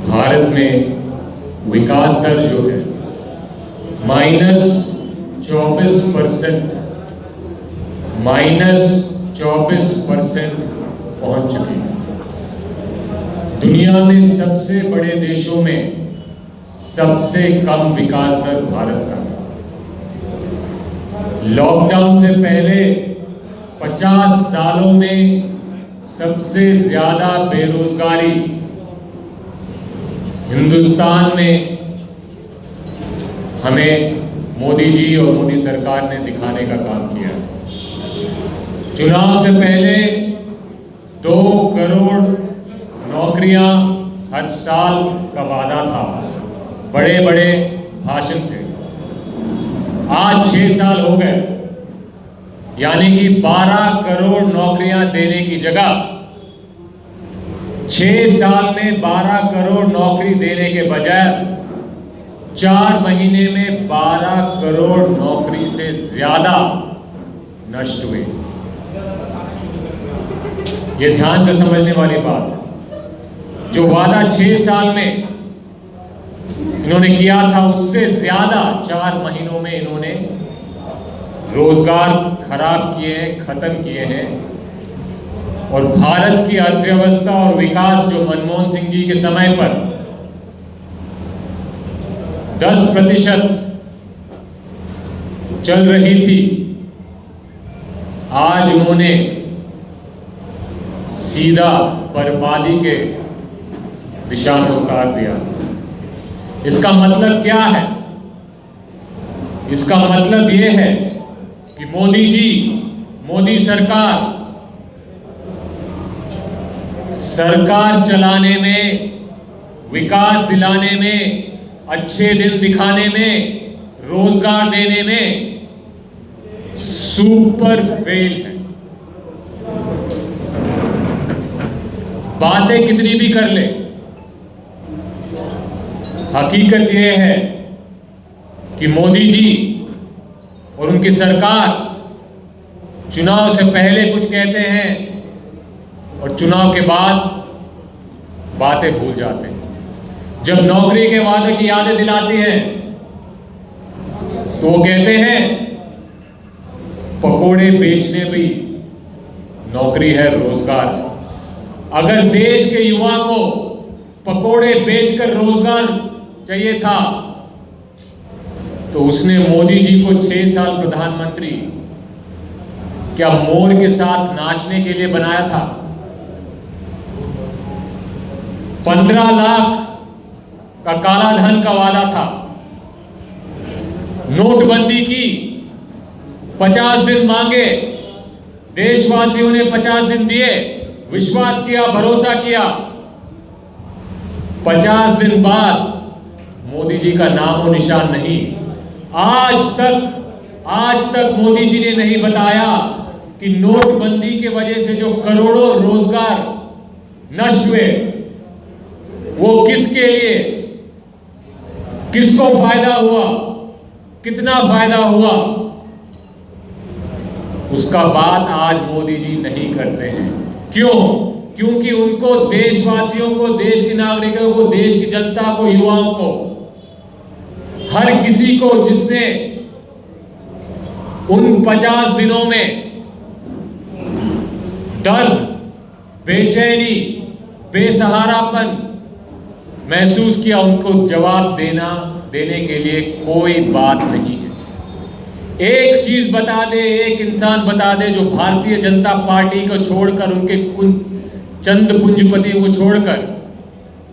भारत में विकास दर जो है -24% पहुंच चुकी है। दुनिया में सबसे बड़े देशों में सबसे कम विकास दर भारत का है। लॉकडाउन से पहले 50 सालों में सबसे ज्यादा बेरोजगारी हिंदुस्तान में हमें मोदी जी और मोदी सरकार ने दिखाने का काम किया। चुनाव से पहले 2 करोड़ नौकरियां हर साल का वादा था, बड़े बड़े भाषण थे। आज 6 साल हो गए, यानी कि 12 करोड़ नौकरियां देने की जगह 6 साल में 12 करोड़ नौकरी देने के बजाय 4 महीने में 12 करोड़ नौकरी से ज्यादा नष्ट हुई। ये ध्यान से समझने वाली बात है। जो वादा 6 साल में इन्होंने किया था, उससे ज्यादा 4 महीनों में इन्होंने रोजगार खराब किए हैं, खत्म किए हैं। और भारत की अर्थव्यवस्था और विकास जो मनमोहन सिंह जी के समय पर 10% चल रही थी, आज उन्होंने सीधा बर्बादी के दिशा में उतार दिया। इसका मतलब क्या है? इसका मतलब यह है कि मोदी जी, मोदी सरकार चलाने में, विकास दिलाने में, अच्छे दिन दिखाने में, रोजगार देने में सुपर फेल है। बातें कितनी भी कर ले, हकीकत यह है कि मोदी जी और उनकी सरकार चुनाव से पहले कुछ कहते हैं और चुनाव के बाद बातें भूल जाते हैं। जब नौकरी के वादे की यादें दिलाती हैं तो वो कहते हैं पकोड़े बेचने भी नौकरी है, रोजगार। अगर देश के युवा को पकोड़े बेचकर रोजगार चाहिए था तो उसने मोदी जी को 6 साल प्रधानमंत्री क्या मोर के साथ नाचने के लिए बनाया था? 15 लाख का काला धन का वादा था, नोटबंदी की, 50 दिन मांगे, देशवासियों ने 50 दिन दिए, विश्वास किया, भरोसा किया। 50 दिन बाद मोदी जी का नामो निशान नहीं। आज तक मोदी जी ने नहीं बताया कि नोटबंदी के वजह से जो करोड़ों रोजगार नष्ट हुए वो किसके लिए, किसको फायदा हुआ, कितना फायदा हुआ, उसका बात आज मोदी जी नहीं करते हैं। क्यों? क्योंकि उनको, देशवासियों को, देश के नागरिकों को, देश की जनता को, युवाओं को, हर किसी को जिसने उन 50 दिनों में दर्द, बेचैनी, बेसहारापन महसूस किया, उनको जवाब देने के लिए कोई बात नहीं है। एक चीज बता दे, एक इंसान बता दे जो भारतीय जनता पार्टी को छोड़कर, उनके चंद पूंजीपतियों को छोड़कर,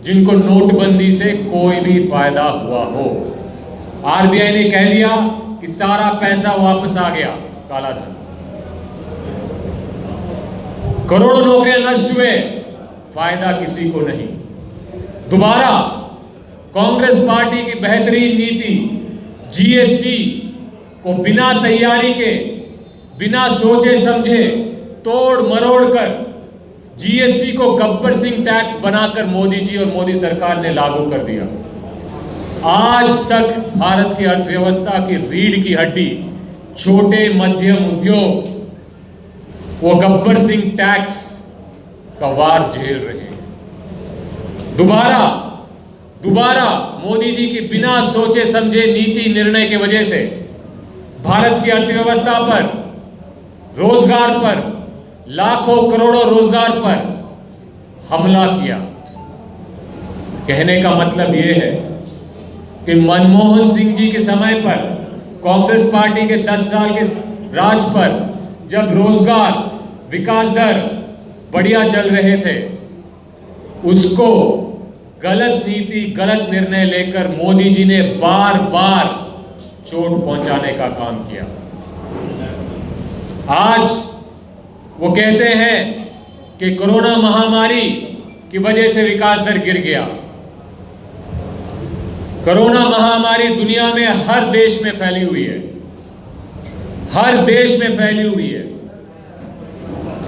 जिनको नोटबंदी से कोई भी फायदा हुआ हो। आरबीआई ने कह दिया कि सारा पैसा वापस आ गया, काला धन, करोड़ों नौकरियां नष्ट हुए, फायदा किसी को नहीं। दोबारा कांग्रेस पार्टी की बेहतरीन नीति जीएसटी को बिना तैयारी के, बिना सोचे समझे तोड़ मरोड़ कर जीएसटी को गब्बर सिंह टैक्स बनाकर मोदी जी और मोदी सरकार ने लागू कर दिया। आज तक भारत की अर्थव्यवस्था की रीढ़ की हड्डी छोटे मध्यम उद्योग वो गब्बर सिंह टैक्स का वार झेल रहे हैं। दोबारा मोदी जी की बिना सोचे समझे नीति निर्णय की वजह से भारत की अर्थव्यवस्था पर, रोजगार पर, लाखों करोड़ों रोजगार पर हमला किया। कहने का मतलब यह है कि मनमोहन सिंह जी के समय पर, कांग्रेस पार्टी के 10 साल के राज पर, जब रोजगार, विकास दर बढ़िया चल रहे थे, उसको गलत नीति, गलत निर्णय लेकर मोदी जी ने बार बार चोट पहुंचाने का काम किया। आज वो कहते हैं कि कोरोना महामारी की वजह से विकास दर गिर गया। कोरोना महामारी दुनिया में हर देश में फैली हुई है, हर देश में फैली हुई है।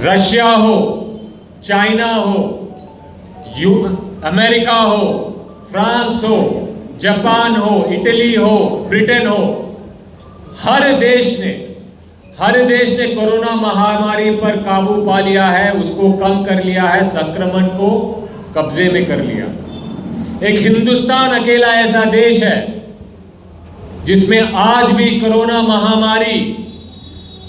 रशिया हो, चाइना हो, अमेरिका हो, फ्रांस हो, जापान हो, इटली हो, ब्रिटेन हो, हर देश ने कोरोना महामारी पर काबू पा लिया है, उसको कम कर लिया है, संक्रमण को कब्जे में कर लिया। एक हिंदुस्तान अकेला ऐसा देश है जिसमें आज भी कोरोना महामारी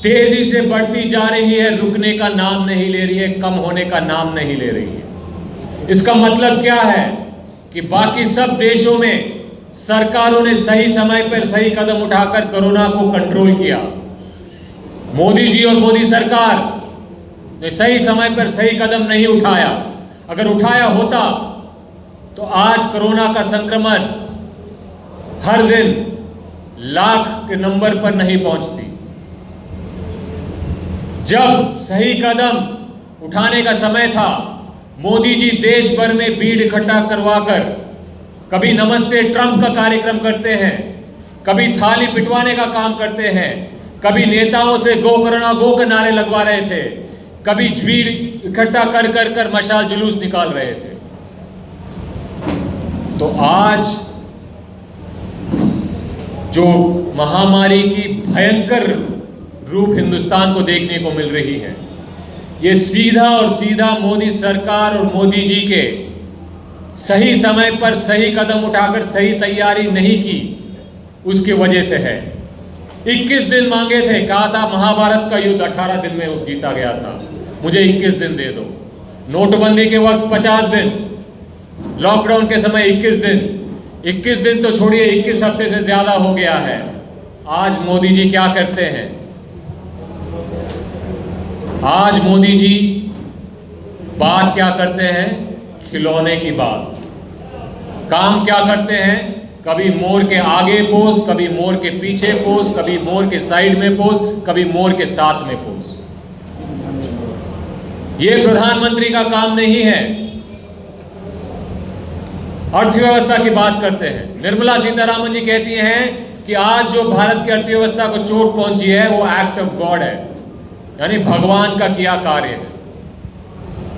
तेजी से बढ़ती जा रही है, रुकने का नाम नहीं ले रही है, कम होने का नाम नहीं ले रही है। इसका मतलब क्या है कि बाकी सब देशों में सरकारों ने सही समय पर सही कदम उठाकर कोरोना को कंट्रोल किया। मोदी जी और मोदी सरकार ने सही समय पर सही कदम नहीं उठाया। अगर उठाया होता तो आज कोरोना का संक्रमण हर दिन लाख के नंबर पर नहीं पहुंचती। जब सही कदम उठाने का समय था, मोदी जी देश भर में भीड़ इकट्ठा करवाकर कभी नमस्ते ट्रंप का कार्यक्रम करते हैं, कभी थाली पिटवाने का काम करते हैं, कभी नेताओं से गो कोरोना गो के नारे लगवा रहे थे, कभी भीड़ इकट्ठा कर कर कर मशाल जुलूस निकाल रहे थे। तो आज जो महामारी की भयंकर रूप हिंदुस्तान को देखने को मिल रही है, ये सीधा मोदी सरकार और मोदी जी के सही समय पर सही कदम उठाकर सही तैयारी नहीं की, उसकी वजह से है। 21 दिन मांगे थे, कहा था महाभारत का युद्ध 18 दिन में जीता गया था, मुझे 21 दिन दे दो। नोटबंदी के वक्त 50 दिन, लॉकडाउन के समय 21 दिन। 21 दिन तो छोड़िए, 21 हफ्ते से ज्यादा हो गया है। आज मोदी जी क्या करते हैं? आज मोदी जी बात क्या करते हैं? खिलौने की बात। काम क्या करते हैं? कभी मोर के आगे पोज, कभी मोर के पीछे पोज, कभी मोर के साइड में पोज, कभी मोर के साथ में पोज। ये प्रधानमंत्री का काम नहीं है। अर्थव्यवस्था की बात करते हैं। निर्मला सीतारामन जी कहती हैं कि आज जो भारत की अर्थव्यवस्था को चोट पहुंची है वो एक्ट ऑफ गॉड है, यानी भगवान का किया कार्य है।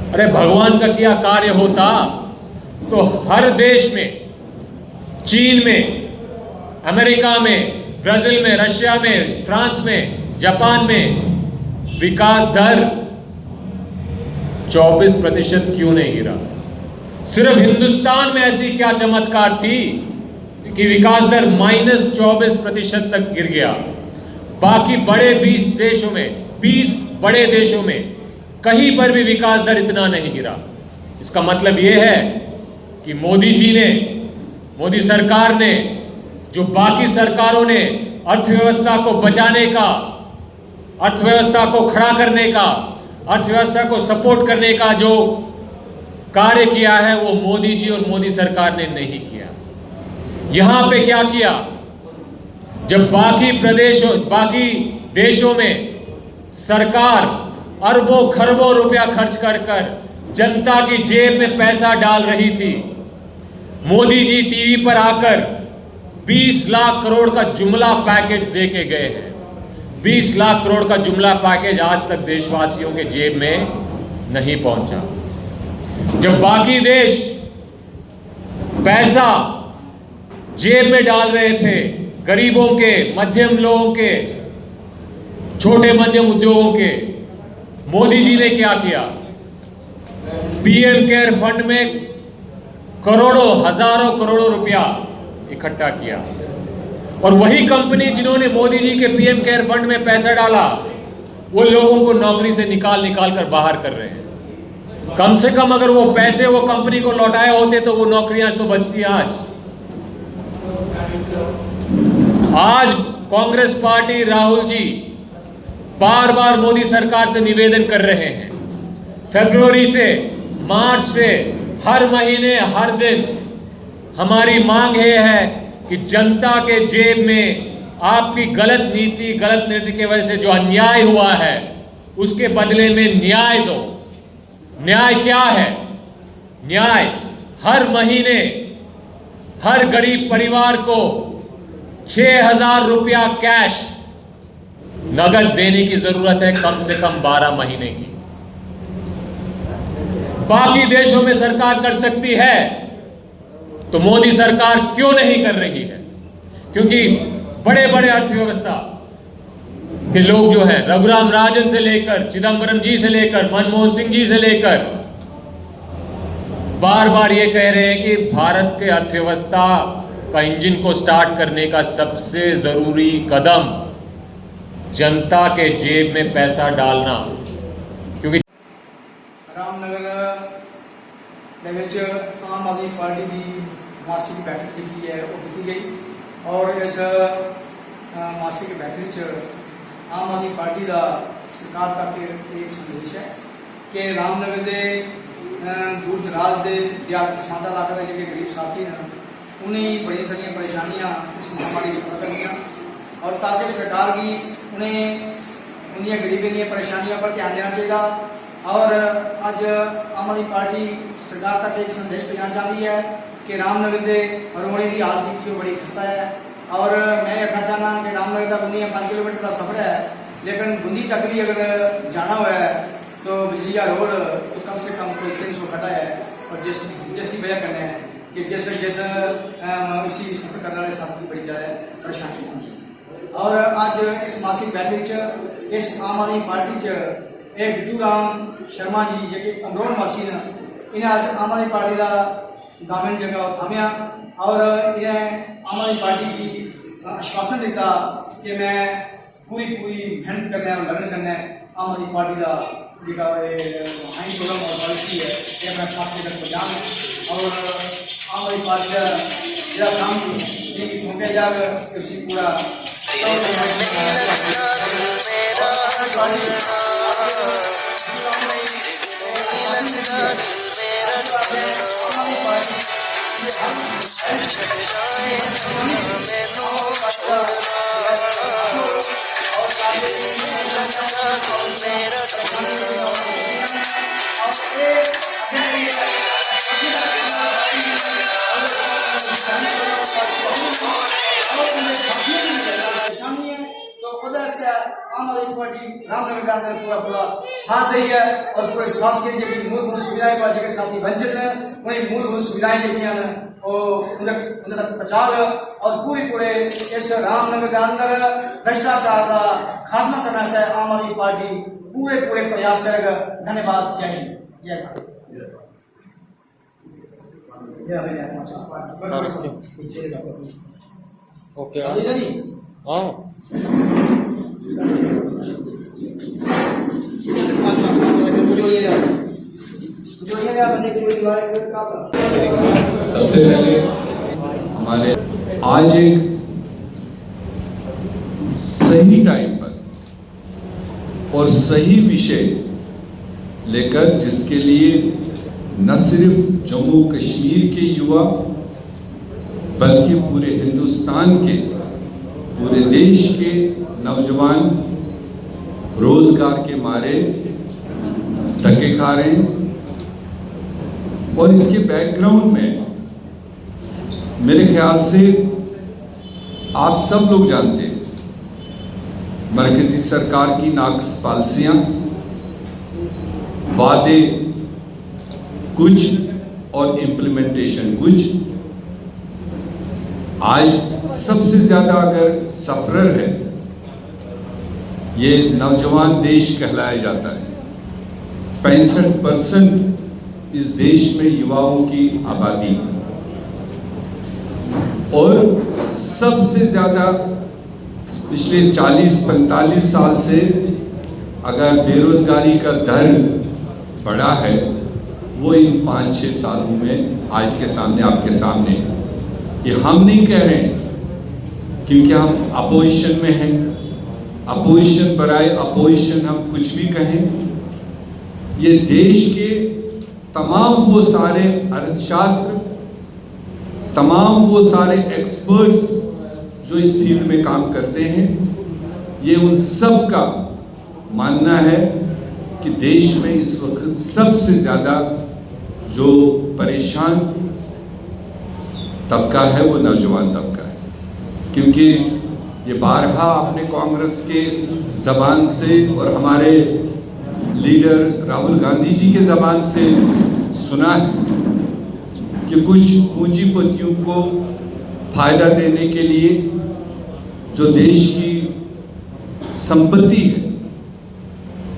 अरे भगवान का किया कार्य होता तो हर देश में, चीन में, अमेरिका में, ब्राजील में, रशिया में, फ्रांस में, जापान में विकास दर 24% क्यों नहीं गिरा? सिर्फ हिंदुस्तान में ऐसी क्या चमत्कार थी कि विकास दर -24% तक गिर गया? बाकी बड़े 20 देशों में, 20 बड़े देशों में कहीं पर भी विकास दर इतना नहीं गिरा। इसका मतलब यह है कि मोदी जी ने, मोदी सरकार ने, जो बाकी सरकारों ने अर्थव्यवस्था को बचाने का, अर्थव्यवस्था को खड़ा करने का, अर्थव्यवस्था को सपोर्ट करने का जो कार्य किया है, वो मोदी जी और मोदी सरकार ने नहीं किया। यहां पे क्या किया? जब बाकी प्रदेशों, बाकी देशों में सरकार अरबों खरबों रुपया खर्च कर कर जनता की जेब में पैसा डाल रही थी, मोदी जी टीवी पर आकर 20 लाख करोड़ का जुमला पैकेज दे के गए हैं। 20 लाख करोड़ का जुमला पैकेज आज तक देशवासियों के जेब में नहीं पहुंचा। जब बाकी देश पैसा जेब में डाल रहे थे, गरीबों के, मध्यम लोगों के, छोटे मध्यम उद्योगों के, मोदी जी ने क्या किया? पीएम केयर फंड में करोड़ों, हजारों करोड़ों रुपया इकट्ठा किया। और वही कंपनी जिन्होंने मोदी जी के पीएम केयर फंड में पैसा डाला, वो लोगों को नौकरी से निकाल कर बाहर कर रहे हैं। कम से कम अगर वो पैसे वो कंपनी को लौटाए होते तो वो नौकरियां तो बचती। आज कांग्रेस पार्टी, राहुल जी बार बार मोदी सरकार से निवेदन कर रहे हैं, फरवरी से मार्च से हर महीने हर दिन हमारी मांग ये है कि जनता के जेब में आपकी गलत नीति की वजह से जो अन्याय हुआ है उसके बदले में न्याय दो। न्याय क्या है? न्याय हर महीने हर गरीब परिवार को 6,000 रुपया कैश नगद देने की जरूरत है, कम से कम 12 महीने की। बाकी देशों में सरकार कर सकती है तो मोदी सरकार क्यों नहीं कर रही है? क्योंकि बड़े बड़े अर्थव्यवस्था के लोग जो है, रघुराम राजन से लेकर, चिदंबरम जी से लेकर, मनमोहन सिंह जी से लेकर, बार बार ये कह रहे हैं कि भारत के अर्थव्यवस्था का इंजन को स्टार्ट करने का सबसे जरूरी कदम जनता के जेब में पैसा डालना। क्योंकि रामनगर आम आदमी पार्टी की मासिक बैठक की है वो की गई और इस मासिक बैठक आम आदमी पार्टी का सरकार तक एक संदेश है कि रामनगर के दूर दराज के समाधा इलाके के जो गरीब साथी हैं उन्हें बड़ी सारी परेशानियां इस महामारी से पता करनिया और ताकि सरकार की उन्हें उन्हें गरीबी दी परेशानियों पर ध्यान देना चाहिए। और आज आम आदमी पार्टी सरकार तक एक संदेश भेजना चाहती है कि रामनगर के रोने की हालत की बड़ी खस्ता है। और मैं कहना चाहना कि रामनगर का बूंदी 5 किलोमीटर का सफर है, लेकिन बूंदी तक भी अगर जाना हुआ है तो बिजलिया रोड तो कम से कम कोई 300 खड़ा है। और जिसकी वजह करने है कि जैसे इसी सफर करने वाले साथी की बड़ी ज़्यादा परेशानी होगी। और आज इस मासिक बैठक इस आम आदमी पार्टी एक बिट्टू राम शर्मा जी जो अमरोड़ वासी ने इन्हें आज आम आदमी पार्टी का दामन जगह थामिया और इन्हें आम आदमी पार्टी की आश्वासन दिता कि मैं पूरी मेहनत करना है और लगन करना है आम आदमी पार्टी का जो आइन प्रोग्राम और पॉलिसी है ये अपना साथ लेकर पहुँचान है। और आम आदमी पार्टी का जो काम सौंपे जाएगा उसी पूरा आम आदमी पार्टी रामनगर के अंदर पूरा साथ रही है और पूरे साथ के जो मूलभूत सुविधाएं जो साथी वंचित हैं उन्हें मूलभूत सुविधाएं जो उन्हें तक पहुँचा और पूरे इस रामनगर के अंदर भ्रष्टाचार का खात्मा करना से आम आदमी पार्टी पूरे प्रयास करेगा। धन्यवाद। जय हिंद, जय भारत। ओके सबसे पहले हमारे आज एक सही टाइम पर और सही विषय लेकर जिसके लिए न सिर्फ जम्मू कश्मीर के युवा बल्कि पूरे हिंदुस्तान के, पूरे देश के नौजवान रोजगार के मारे धक्के खा रहे हैं। और इसके बैकग्राउंड में मेरे ख्याल से आप सब लोग जानते हैं मरकजी सरकार की नाक़िस पॉलिसियां, वादे कुछ और इम्प्लीमेंटेशन कुछ। आज सबसे ज्यादा अगर सफरर है ये नौजवान देश कहलाया जाता है। 65% इस देश में युवाओं की आबादी, और सबसे ज्यादा पिछले 40-45 साल से अगर बेरोजगारी का दर बढ़ा है वो इन 5-6 सालों में आज के सामने आपके सामने। ये हम नहीं कह रहे हैं क्योंकि हम अपोजिशन में हैं। अपोजिशन बराए अपोजिशन हम कुछ भी कहें, ये देश के तमाम वो सारे अर्थशास्त्र, तमाम वो सारे एक्सपर्ट्स जो इस फील्ड में काम करते हैं, ये उन सब का मानना है कि देश में इस वक्त सबसे ज़्यादा जो परेशान तबका है वो नौजवान तबका है। क्योंकि ये बारहा आपने कांग्रेस के ज़बान से और हमारे लीडर राहुल गांधी जी के ज़बान से सुना है कि कुछ पूंजीपतियों को फायदा देने के लिए जो देश की संपत्ति है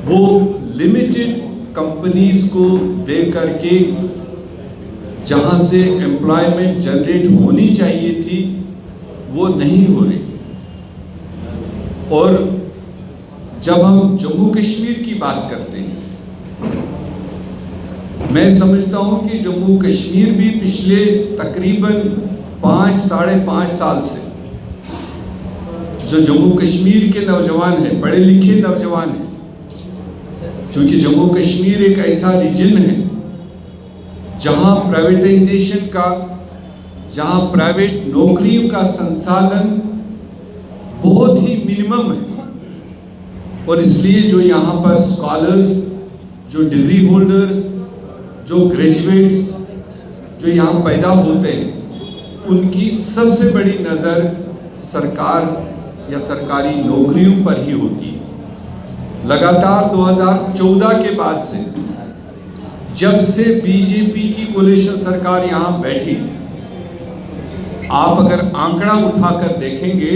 वो लिमिटेड कंपनीज को दे करके जहां से एम्प्लॉयमेंट जनरेट होनी चाहिए थी वो नहीं हो रही। और जब हम जम्मू कश्मीर की बात करते हैं, मैं समझता हूं कि जम्मू कश्मीर भी पिछले तकरीबन 5-5.5 साल से जो जम्मू कश्मीर के नौजवान हैं, पढ़े लिखे नौजवान हैं, क्योंकि जम्मू कश्मीर एक ऐसा रीजन है जहां प्राइवेटाइजेशन का, जहां प्राइवेट नौकरियों का संसाधन बहुत ही मिनिमम है। और इसलिए जो यहाँ पर स्कॉलर्स, जो डिग्री होल्डर्स, जो ग्रेजुएट्स जो यहाँ पैदा होते हैं, उनकी सबसे बड़ी नज़र सरकार या सरकारी नौकरियों पर ही होती है। लगातार 2014 के बाद से, जब से बीजेपी की कोलिशन सरकार यहाँ बैठी, आप अगर आंकड़ा उठाकर देखेंगे,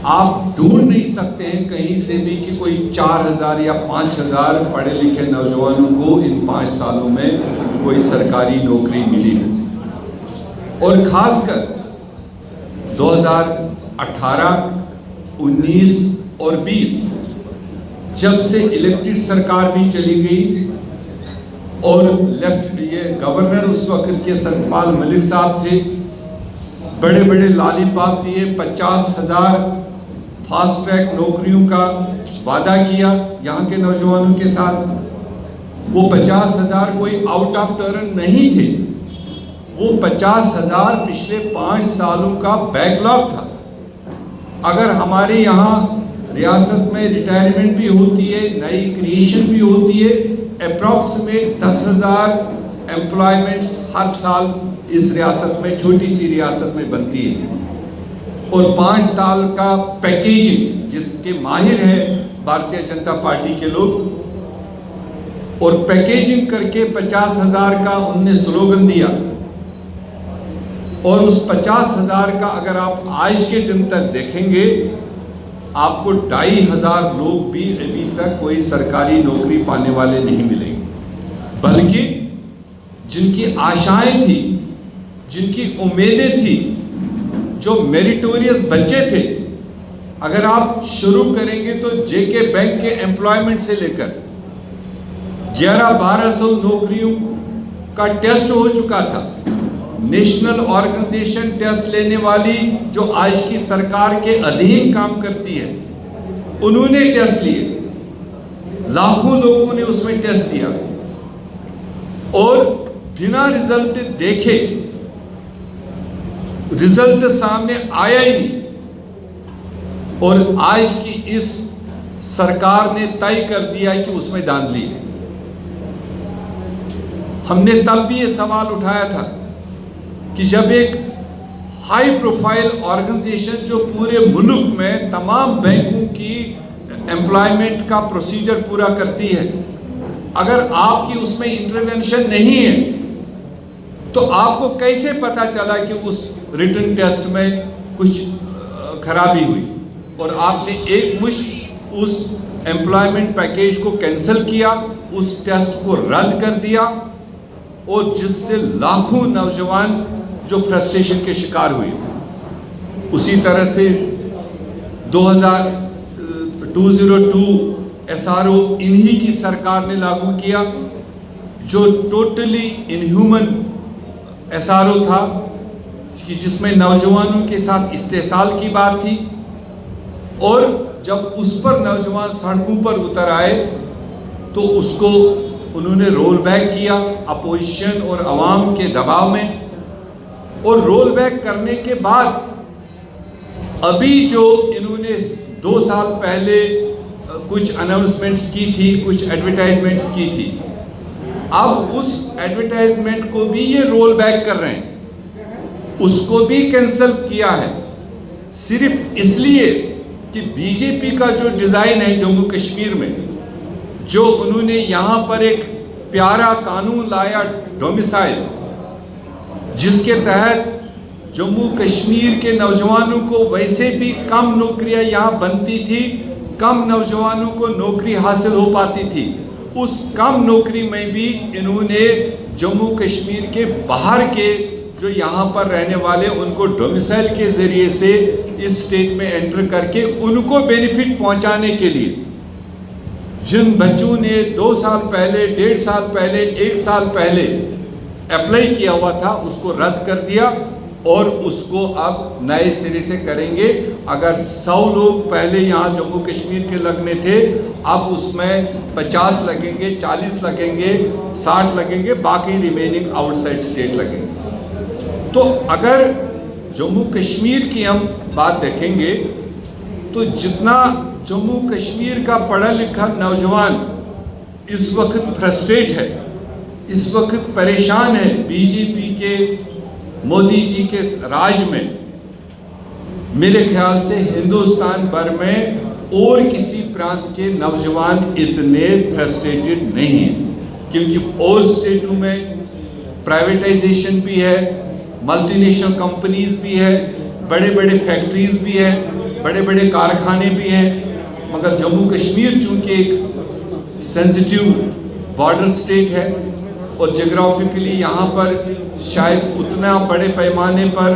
आप ढूंढ नहीं सकते हैं कहीं से भी कि कोई 4000 या 5000 पढ़े लिखे नौजवानों को इन 5 सालों में कोई सरकारी नौकरी मिली है। और खासकर 2018, 19 और 20 जब से इलेक्टेड सरकार भी चली गई और लेफ्ट ये गवर्नर उस वक्त के सतपाल मलिक साहब थे, बड़े बड़े लालीपाप दिए, 50,000 फास्ट ट्रैक नौकरियों का वादा किया यहाँ के नौजवानों के साथ। वो 50,000 कोई आउट ऑफ टर्न नहीं थे, वो 50,000 पिछले 5 सालों का बैकलॉग था। अगर हमारे यहाँ रियासत में रिटायरमेंट भी होती है, नई क्रिएशन भी होती है, अप्रॉक्सीमेट 10,000 एम्प्लॉयमेंट्स हर साल इस रियासत में, छोटी सी रियासत में बनती है। और 5 साल का पैकेजिंग जिसके माहिर है भारतीय जनता पार्टी के लोग, और पैकेजिंग करके 50,000 का उनने स्लोगन दिया। और उस 50,000 का अगर आप आज के दिन तक देखेंगे, आपको 2,500 लोग भी अभी तक कोई सरकारी नौकरी पाने वाले नहीं मिलेंगे। बल्कि जिनकी आशाएं थी, जिनकी उम्मीदें थी, जो मेरिटोरियस बच्चे थे, अगर आप शुरू करेंगे तो जेके बैंक के एम्प्लॉयमेंट से लेकर 1100-1200 नौकरियों का टेस्ट हो चुका था। नेशनल ऑर्गेनाइजेशन टेस्ट लेने वाली जो आज की सरकार के अधीन काम करती है, उन्होंने टेस्ट लिए, लाखों लोगों ने उसमें टेस्ट दिया और बिना रिजल्ट देखे, रिजल्ट सामने आया ही नहीं। और आज की इस सरकार ने तय कर दिया कि उसमें धांधली है। हमने तब भी ये सवाल उठाया था कि जब एक हाई प्रोफाइल ऑर्गेनाइजेशन जो पूरे मुल्क में तमाम बैंकों की एम्प्लॉयमेंट का प्रोसीजर पूरा करती है, अगर आपकी उसमें इंटरवेंशन नहीं है तो आपको कैसे पता चला कि उस रिटन टेस्ट में कुछ खराबी हुई और आपने एक मुश्त उस एम्प्लॉयमेंट पैकेज को कैंसिल किया, उस टेस्ट को रद्द कर दिया और जिससे लाखों नौजवान जो फ्रस्ट्रेशन के शिकार हुए। उसी तरह से 202 SRO इन्हीं की सरकार ने लागू किया, जो टोटली इनह्यूमन SRO था कि जिसमें नौजवानों के साथ इस्तेसाल की बात थी। और जब उस पर नौजवान सड़कों पर उतर आए तो उसको उन्होंने रोल बैक किया अपोजिशन और अवाम के दबाव में। और रोल बैक करने के बाद अभी जो इन्होंने 2 साल पहले कुछ अनाउंसमेंट्स की थी, कुछ एडवर्टाइजमेंट्स की थी, अब उस एडवर्टाइजमेंट को भी ये रोल बैक कर रहे हैं, उसको भी कैंसिल किया है, सिर्फ इसलिए कि बीजेपी का जो डिज़ाइन है जम्मू कश्मीर में, जो उन्होंने यहाँ पर एक प्यारा कानून लाया डोमिसाइल, जिसके तहत जम्मू कश्मीर के नौजवानों को वैसे भी कम नौकरियां यहाँ बनती थी, कम नौजवानों को नौकरी हासिल हो पाती थी, उस कम नौकरी में भी इन्होंने जम्मू कश्मीर के बाहर के जो यहाँ पर रहने वाले उनको डोमिसाइल के ज़रिए से इस स्टेट में एंटर करके उनको बेनिफिट पहुँचाने के लिए, जिन बच्चों ने 2 साल पहले, 1.5 साल पहले, 1 साल पहले अप्लाई किया हुआ था, उसको रद्द कर दिया और उसको अब नए सिरे से करेंगे। अगर 100 लोग पहले यहाँ जम्मू कश्मीर के लगने थे, अब उसमें 50 लगेंगे, 40 लगेंगे, 60 लगेंगे, बाकी रिमेनिंग आउटसाइड स्टेट लगेंगे। तो अगर जम्मू कश्मीर की हम बात देखेंगे तो जितना जम्मू कश्मीर का पढ़ा लिखा नौजवान इस वक्त फ्रस्ट्रेट है, इस वक्त परेशान है बीजेपी के मोदी जी के राज में, मेरे ख्याल से हिंदुस्तान भर में और किसी प्रांत के नौजवान इतने फ्रस्ट्रेटेड नहीं हैं। क्योंकि और स्टेटों में प्राइवेटाइजेशन भी है, मल्टीनेशनल कंपनीज भी है, बड़े बड़े फैक्ट्रीज भी है, बड़े बड़े कारखाने भी हैं, मगर जम्मू कश्मीर चूँकि एक सेंसिटिव बॉर्डर स्टेट है और जोग्राफिकली यहाँ पर शायद उतना बड़े पैमाने पर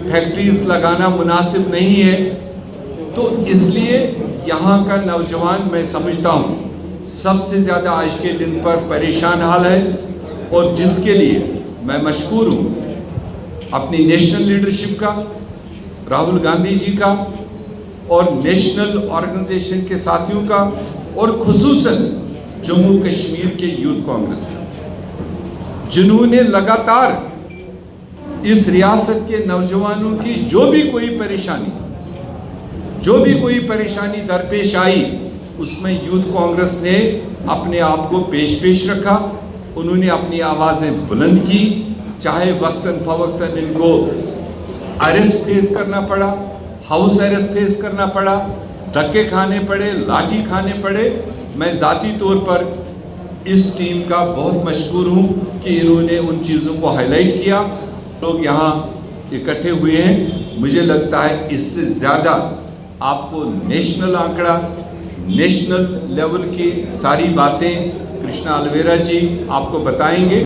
फैक्ट्रीज लगाना मुनासिब नहीं है, तो इसलिए यहाँ का नौजवान मैं समझता हूँ सबसे ज़्यादा आज के दिन पर परेशान हाल है। और जिसके लिए मैं मशकूर हूँ अपनी नेशनल लीडरशिप का, राहुल गांधी जी का और नेशनल ऑर्गेनाइजेशन के साथियों का, और खुसूसन जम्मू कश्मीर के यूथ कांग्रेस का, जिन्होंने लगातार इस रियासत के नौजवानों की जो भी कोई परेशानी दरपेश आई, उसमें यूथ कांग्रेस ने अपने आप को पेश रखा। उन्होंने अपनी आवाज़ें बुलंद की, चाहे वक्तन फवक्तन इनको अरेस्ट फेस करना पड़ा, हाउस अरेस्ट फेस करना पड़ा, धक्के खाने पड़े, लाठी खाने पड़े। मैं ज़ाती तौर पर इस टीम का बहुत मशकूर हूँ कि इन्होंने उन चीज़ों को हाईलाइट किया। लोग यहाँ इकट्ठे हुए हैं, मुझे लगता है इससे ज़्यादा आपको नेशनल आंकड़ा, नेशनल लेवल की सारी बातें कृष्णा अलवेरा जी आपको बताएंगे।